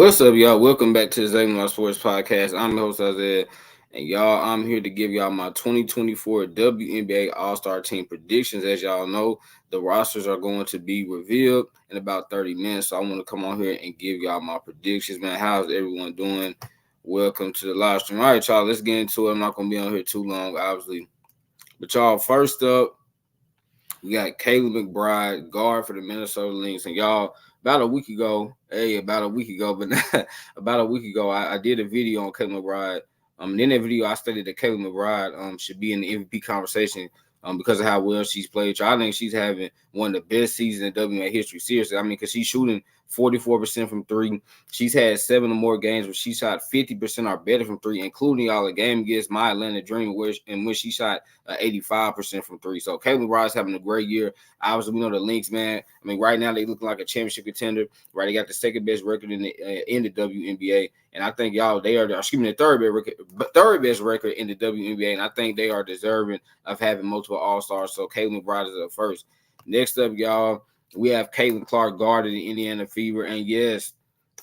What's up, y'all? Welcome back to the Zayman Sports Podcast. I'm your host, Isaiah. And y'all, I'm here to give y'all my 2024 WNBA All-Star Team predictions. As y'all know, the rosters are going to be revealed in about 30 minutes. So I want to come on here and give y'all my predictions, man. How's everyone doing? Welcome to the live stream. All right, y'all, let's get into it. I'm not going to be on here too long, obviously. But y'all, first up, we got Caleb McBride, guard for the Minnesota Lynx. And y'all, about a week ago, but not, about a week ago, I did a video on Caleb McBride. And in that video, I stated that Caleb McBride should be in the MVP conversation because of how well she's played. I think she's having one of the best seasons in WNBA history. Seriously, I mean, because she's shooting 44% from three. She's had 7 or more games where she shot 50% or better from three, including all a game against my Atlanta Dream, in which she shot 85% from three. So Caitlin Ross having a great year. Obviously, we know the Lynx, man. I mean, right now they look like a championship contender. Right, they got the second best record in the WNBA, and I think they are the third best record in the WNBA, and I think they are deserving of having multiple All Stars. So Caitlin Bride is up first. Next up, y'all, we have Caitlin Clark guarded the Indiana Fever, and yes,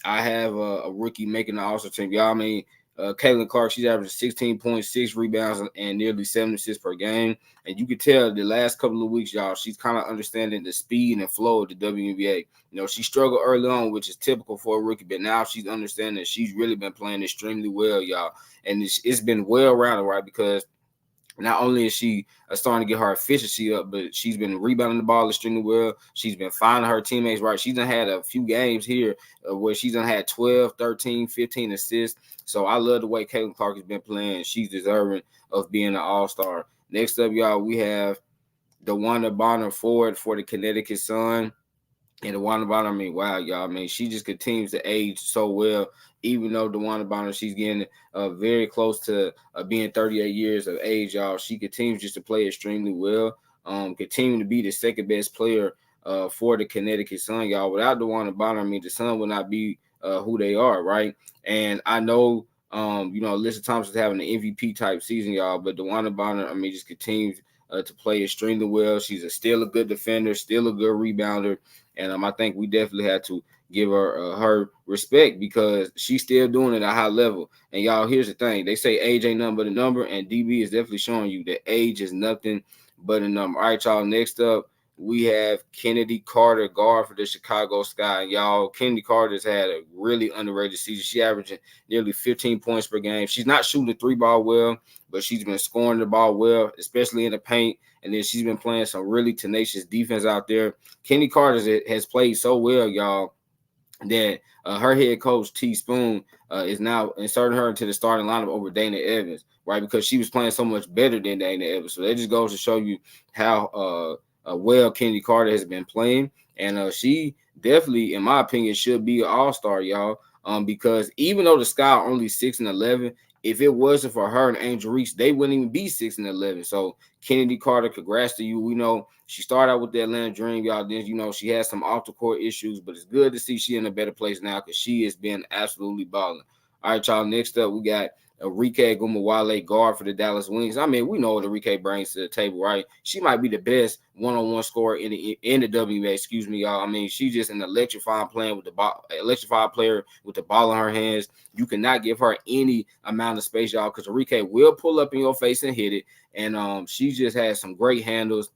I have a rookie making the All-Star team. Y'all, I mean, Caitlin Clark, she's averaging 16.6 rebounds and nearly 7 assists per game. And you can tell the last couple of weeks, y'all, she's kind of understanding the speed and flow of the WNBA. You know, she struggled early on, which is typical for a rookie, but now she's understanding that she's really been playing extremely well, y'all. And it's been well-rounded, right, because not only is she starting to get her efficiency up, but she's been rebounding the ball extremely well. She's been finding her teammates right. She's done had a few games here where she's done had 12, 13, 15 assists. So I love the way Caitlin Clark has been playing. She's deserving of being an all-star. Next up, y'all, we have DeWanda Bonner Ford for the Connecticut Sun. And DeWanda Bonner, I mean, wow, y'all. I mean, she just continues to age so well. Even though DeWanda Bonner, she's getting very close to being 38 years of age, y'all. She continues just to play extremely well. Continuing to be the second best player for the Connecticut Sun, y'all. Without DeWanda Bonner, I mean, the Sun would not be who they are, right? And I know, Alyssa Thompson's having an MVP type season, y'all. But DeWanda Bonner, I mean, just continues to play extremely well. She's still a good defender, still a good rebounder. And I think we definitely had to give her respect because she's still doing it at a high level. And y'all, here's the thing. They say age ain't nothing but a number, and DB is definitely showing you that age is nothing but a number. All right, y'all, next up, we have Kennedy Carter, guard for the Chicago Sky. Y'all, Kennedy Carter's had a really underrated season. She averaging nearly 15 points per game. She's not shooting the three ball well, but she's been scoring the ball well, especially in the paint. And then she's been playing some really tenacious defense out there. Kenny Carter has played so well, y'all, that her head coach, T. Spoon, is now inserting her into the starting lineup over Dana Evans, right? Because she was playing so much better than Dana Evans. So that just goes to show you how well Kenny Carter has been playing. And she definitely, in my opinion, should be an all-star, y'all, because even though the Sky are only 6-11, if it wasn't for her and Angel Reese, they wouldn't even be 6-11. So Kennedy Carter, congrats to you. We know she started out with the Atlanta Dream, y'all. Then she has some off the court issues, but it's good to see she in a better place now because she has been absolutely balling. All right, y'all. Next up, we got Enrique Gumawale, guard for the Dallas Wings. I mean, we know what Enrique brings to the table, right? She might be the best one-on-one scorer in the WNBA. Excuse me, y'all. I mean, she's just an electrifying player with the ball in her hands. You cannot give her any amount of space, y'all, because Enrique will pull up in your face and hit it. And she just has some great handles.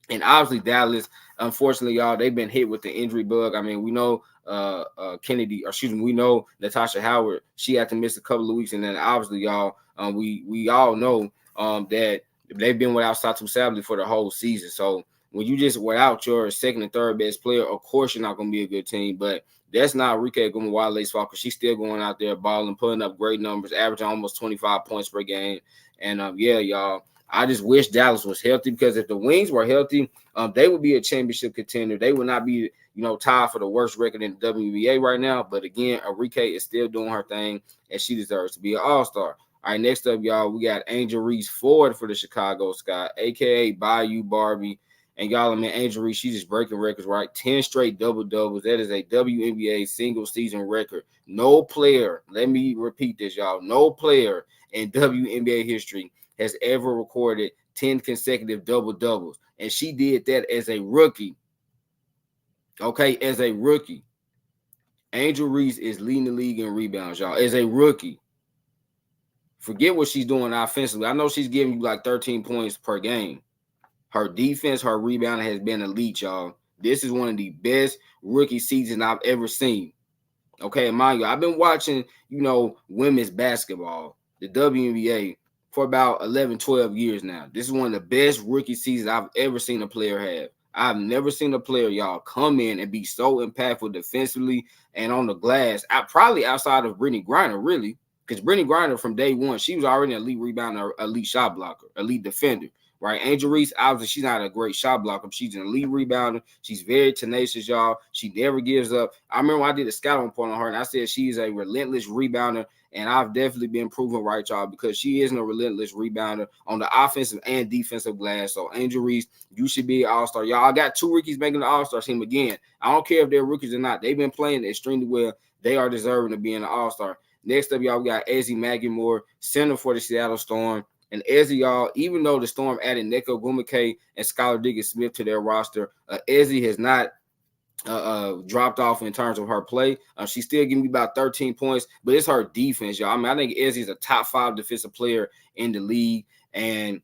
And obviously Dallas, unfortunately, y'all, they've been hit with the injury bug. I mean, we know we know Natasha Howard, she had to miss a couple of weeks. And then obviously, y'all, we all know that they've been without Satu Sabally for the whole season. So when you just without your second and third best player, of course you're not going to be a good team. But that's not Enrique Gumawale's fault because she's still going out there balling, putting up great numbers, averaging almost 25 points per game. And yeah, y'all, I just wish Dallas was healthy because if the Wings were healthy, they would be a championship contender. They would not be, tied for the worst record in the WNBA right now. But again, Enrique is still doing her thing, and she deserves to be an all-star. All right, next up, y'all, we got Angel Reese Ford for the Chicago Sky, a.k.a. Bayou Barbie. And y'all, I mean, Angel Reese, she's just breaking records, right? 10 straight double-doubles. That is a WNBA single-season record. No player, let me repeat this, y'all, no player in WNBA history has ever recorded 10 consecutive double-doubles. And she did that as a rookie. Okay, as a rookie. Angel Reese is leading the league in rebounds, y'all. As a rookie, forget what she's doing offensively. I know she's giving you like 13 points per game. Her defense, her rebound has been elite, y'all. This is one of the best rookie seasons I've ever seen. Okay, mind you, I've been watching, women's basketball, the WNBA, for about 11, 12 years now. This is one of the best rookie seasons I've ever seen a player have. I've never seen a player, y'all, come in and be so impactful defensively and on the glass. Probably outside of Brittany Griner, really, because Brittany Griner from day one, she was already an elite rebounder, elite shot blocker, elite defender. Right, Angel Reese, obviously, she's not a great shot blocker. She's an elite rebounder. She's very tenacious, y'all. She never gives up. I remember I did a scouting report on her, and I said she's a relentless rebounder, and I've definitely been proven right, y'all, because she isn't a relentless rebounder on the offensive and defensive glass. So, Angel Reese, you should be an all-star. Y'all, I got 2 rookies making the all-star team again. I don't care if they're rookies or not. They've been playing extremely well. They are deserving of being an all-star. Next up, y'all, we got Ezzy Maggie-Moore, center for the Seattle Storm. And Ezzy, y'all, even though the Storm added Neko Gumake and Skylar Diggins-Smith to their roster, Ezzy has not dropped off in terms of her play. She's still giving me about 13 points, but it's her defense, y'all. I mean, I think Ezzy is a top 5 defensive player in the league, and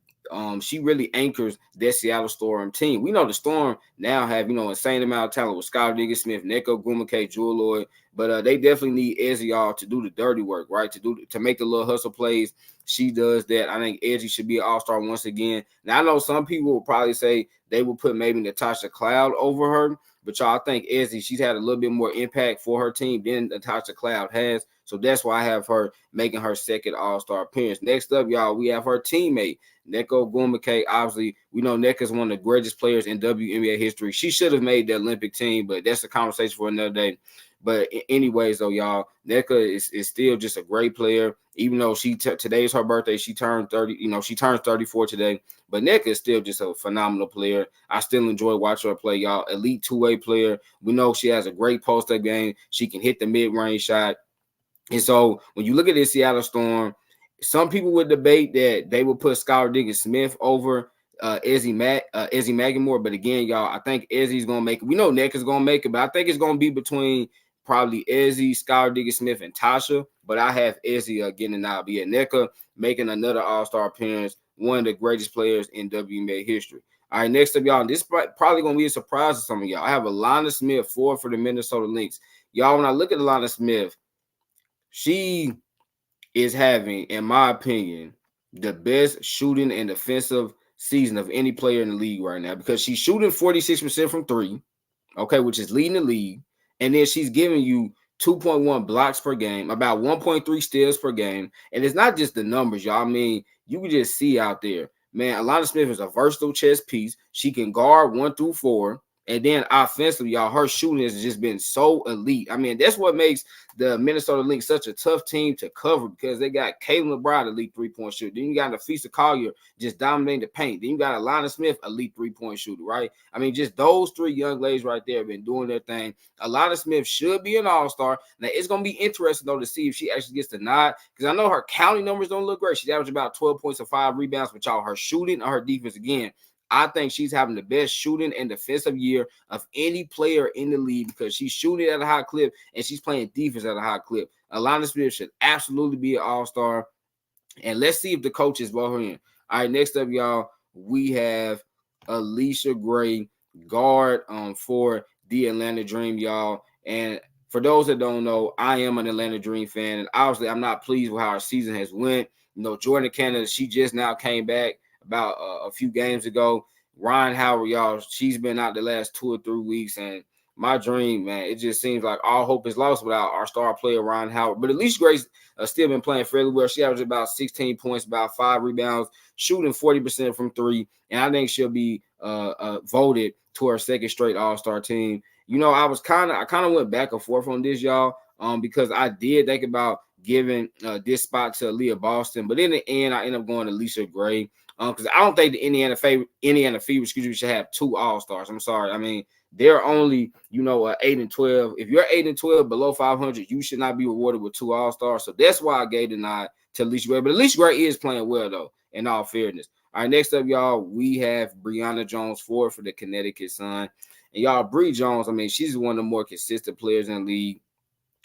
she really anchors that Seattle Storm team. We know the Storm now have, insane amount of talent with Skylar Diggins-Smith, Neko Gumake, Jewel Lloyd, but they definitely need Ezzy, y'all, to do the dirty work, right? To make the little hustle plays. She does that. I think Ezzy should be an all-star once again. Now, I know some people will probably say they will put maybe Natasha Cloud over her, but y'all, I think Ezzy, she's had a little bit more impact for her team than Natasha Cloud has. So that's why I have her making her second all-star appearance. Next up, y'all, we have her teammate, Neko Gumake. Obviously, we know Neka's one of the greatest players in WNBA history. She should have made the Olympic team, but that's a conversation for another day. But anyways, though, y'all, Neka is still just a great player. Even though today is her birthday, she turned 30. She turns 34 today. But Neka is still just a phenomenal player. I still enjoy watching her play, y'all. Elite two-way player. We know she has a great post-up game. She can hit the mid-range shot. And so when you look at this Seattle Storm, some people would debate that they would put Skylar Diggins-Smith over Ezzy Maggie-Moore. But again, y'all, I think Ezzy's going to make it. We know Neka's going to make it, but I think it's going to be between probably Ezzy, Skylar Diggins-Smith, and Tasha. But I have Ezzy getting an out. Yeah, Neka making another all-star appearance, one of the greatest players in WNBA history. All right, next up, y'all, this is probably going to be a surprise to some of y'all. I have Alana Smith, forward for the Minnesota Lynx. Y'all, when I look at Alana Smith, she is having, in my opinion, the best shooting and defensive season of any player in the league right now, because she's shooting 46% from 3, okay, which is leading the league. And then she's giving you 2.1 blocks per game, about 1.3 steals per game. And it's not just the numbers, y'all. I mean, you can just see out there, man, Alana Smith is a versatile chess piece. She can guard 1 through 4. And then offensively, y'all, her shooting has just been so elite. I mean, that's what makes the Minnesota Lynx such a tough team to cover, because they got Caitlin LeBron, elite three-point shooter. Then you got Nafisa Collier just dominating the paint. Then you got Alana Smith, elite three-point shooter, right? I mean, just those 3 young ladies right there have been doing their thing. Alana Smith should be an all-star. Now, it's going to be interesting, though, to see if she actually gets the nod, because I know her counting numbers don't look great. She's averaged about 12 points and 5 rebounds, but y'all, her shooting or her defense, again, I think she's having the best shooting and defensive year of any player in the league, because she's shooting at a high clip and she's playing defense at a high clip. Alana Smith should absolutely be an all-star. And let's see if the coaches vote her in. All right, next up, y'all, we have Alicia Gray, guard for the Atlanta Dream, y'all. And for those that don't know, I am an Atlanta Dream fan, and obviously I'm not pleased with how our season has went. Jordan Canada, she just now came back about a few games ago. Ryan Howard, y'all, she's been out the last 2 or 3 weeks, and my Dream, man, it just seems like all hope is lost without our star player, Ryan Howard. But Alicia Gray's still been playing fairly well. She averaged about 16 points, about 5 rebounds, shooting 40% from 3, and I think she'll be voted to her second straight all-star team. I kind of went back and forth on this, y'all, because I did think about giving this spot to Aaliyah Boston, but in the end, I ended up going to Alicia Gray, because I don't think the Indiana Fever, should have 2 all-stars. I'm sorry. I mean, they're only, 8 and 12. If you're 8 and 12 below 500, you should not be rewarded with 2 all-stars. So that's why I gave the nod to Alicia Gray. But Alicia Gray is playing well, though, in all fairness. All right, next up, y'all, we have Brianna Jones Ford for the Connecticut Sun. And y'all, Bree Jones, I mean, she's one of the more consistent players in the league.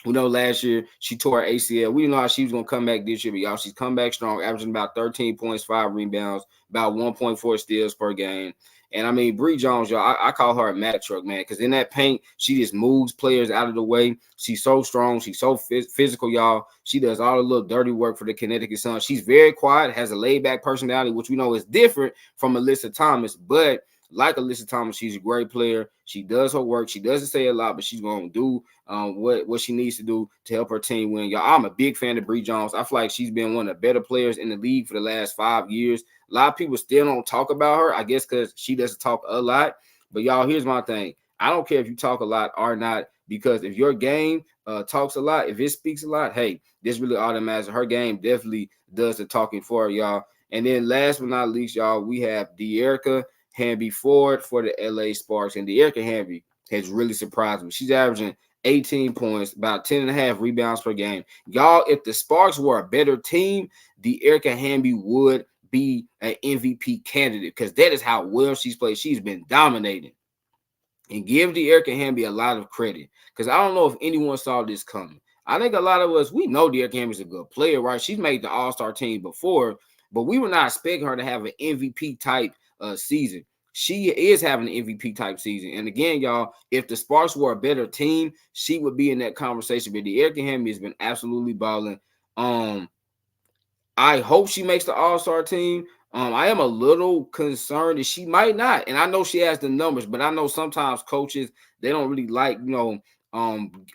We know last year she tore her ACL. We didn't know how she was going to come back this year, but y'all, she's come back strong, averaging about 13 points, 5 rebounds, about 1.4 steals per game. And I mean, Bree Jones, y'all, I call her a Mack truck, man, because in that paint, she just moves players out of the way. She's so strong. She's so physical, y'all. She does all the little dirty work for the Connecticut Sun. She's very quiet, has a laid-back personality, which we know is different from Alyssa Thomas, but like Alyssa Thomas, she's a great player. She does her work. She doesn't say a lot, but she's going to do what she needs to do to help her team win. Y'all, I'm a big fan of Bree Jones. I feel like she's been one of the better players in the league for the last 5 years. A lot of people still don't talk about her, I guess because she doesn't talk a lot. But, y'all, here's my thing. I don't care if you talk a lot or not, because if your game talks a lot, if it speaks a lot, hey, this really all that matters. Her game definitely does the talking for her, y'all. And then last but not least, y'all, we have De'Erica Hamby Ford for the LA Sparks. And De'Erica Hamby has really surprised me. She's averaging 18 points, about 10.5 rebounds per game. Y'all, if the Sparks were a better team, De'Erica Hamby would be an MVP candidate, because that is how well she's played. She's been dominating. And give De'Erica Hamby a lot of credit, because I don't know if anyone saw this coming. I think a lot of us, we know De'Erica Hamby's a good player, right? She's made the All-Star team before, but we were not expecting her to have an MVP type season. She is having an MVP type season. And again, y'all, if the Sparks were a better team, she would be in that conversation. But De'Erica Hamby has been absolutely balling. I hope she makes the All-Star team. I am a little concerned that she might not. And I know she has the numbers, but I know sometimes coaches, they don't really like,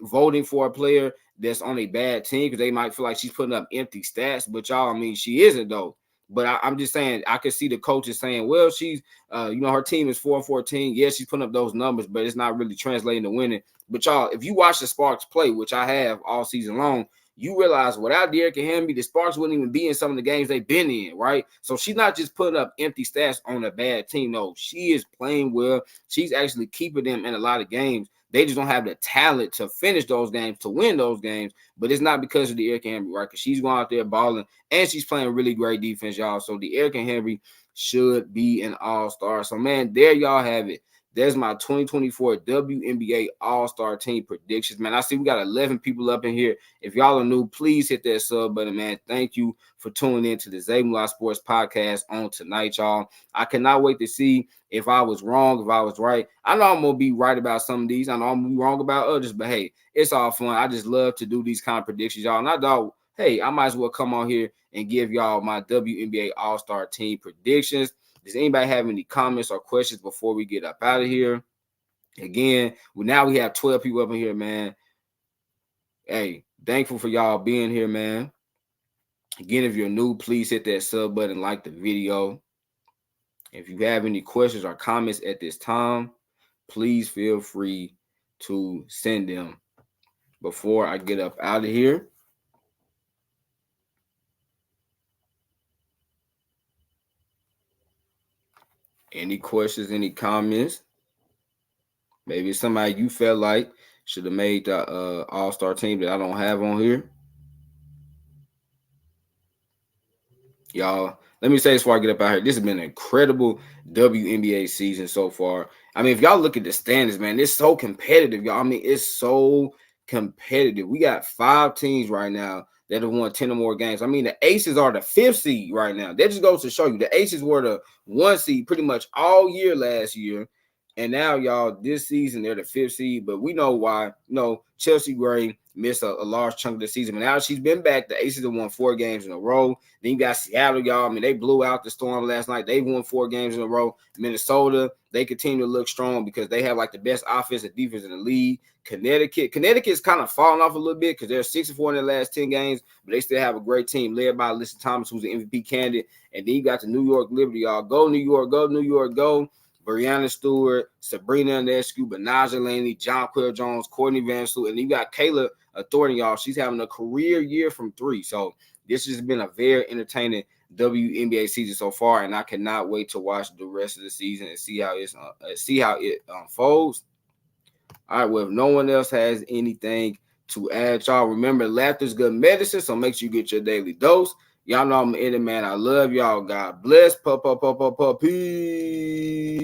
voting for a player that's on a bad team, because they might feel like she's putting up empty stats. But y'all, I mean, she isn't though. But I'm just saying, I could see the coaches saying, well, she's, her team is 4-14. Yes, she's putting up those numbers, but it's not really translating to winning. But y'all, if you watch the Sparks play, which I have all season long, you realize without De'Erica Hamby, the Sparks wouldn't even be in some of the games they've been in, right? So she's not just putting up empty stats on a bad team. No, she is playing well. She's actually keeping them in a lot of games. They just don't have the talent to finish those games, to win those games. But it's not because of De'Erica Hamby, right? Because she's going out there balling, and she's playing really great defense, y'all. So De'Erica Hamby should be an all-star. So, man, there y'all have it. There's my 2024 WNBA All-Star Team predictions, man. I see we got 11 people up in here. If y'all are new, please hit that sub button, man. Thank you for tuning in to the Zay Sports Podcast on tonight, y'all. I cannot wait to see if I was wrong, if I was right. I know I'm going to be right about some of these. I know I'm going to be wrong about others, but, hey, it's all fun. I just love to do these kind of predictions, y'all. And I thought, hey, I might as well come on here and give y'all my WNBA All-Star Team predictions. Does anybody have any comments or questions before we get up out of here? Again, now we have 12 people up in here, man. Hey, thankful for y'all being here, man. Again, if you're new, please hit that sub button, like the video. If you have any questions or comments at this time, please feel free to send them before I get up out of here. Any questions, any comments? Maybe it's somebody you felt like should have made the all-star team that I don't have on here. Y'all, let me say this before I get up out here. This has been an incredible WNBA season so far. I mean, if y'all look at the standings, man, it's so competitive, y'all. I mean, it's so competitive. We got 5 teams right now that have won 10 or more games. I mean, the Aces are the 5th seed right now. That just goes to show you the Aces were the 1 seed pretty much all year last year. And now, y'all, this season, they're the 5th seed. But we know why. Chelsea Gray missed a large chunk of the season. But now she's been back. The Aces have won 4 games in a row. Then you got Seattle, y'all. I mean, they blew out the Storm last night. They won 4 games in a row. Minnesota, they continue to look strong because they have, like, the best offense and defense in the league. Connecticut's kind of falling off a little bit because they're 6-4 in their last 10 games, but they still have a great team led by Alyssa Thomas, who's an MVP candidate. And then you got the New York Liberty, y'all. Go New York, go New York, go. Brianna Stewart, Sabrina Ionescu, Benaja Laney, John Quill Jones, Courtney Vanderstool, and you got Kayla Thornton, y'all. She's having a career year from 3. So this has been a very entertaining WNBA season so far, and I cannot wait to watch the rest of the season and see how it unfolds. All right, well, if no one else has anything to add, y'all, remember, laughter's good medicine, so make sure you get your daily dose. Y'all know I'm in it, man. I love y'all. God bless. Peace.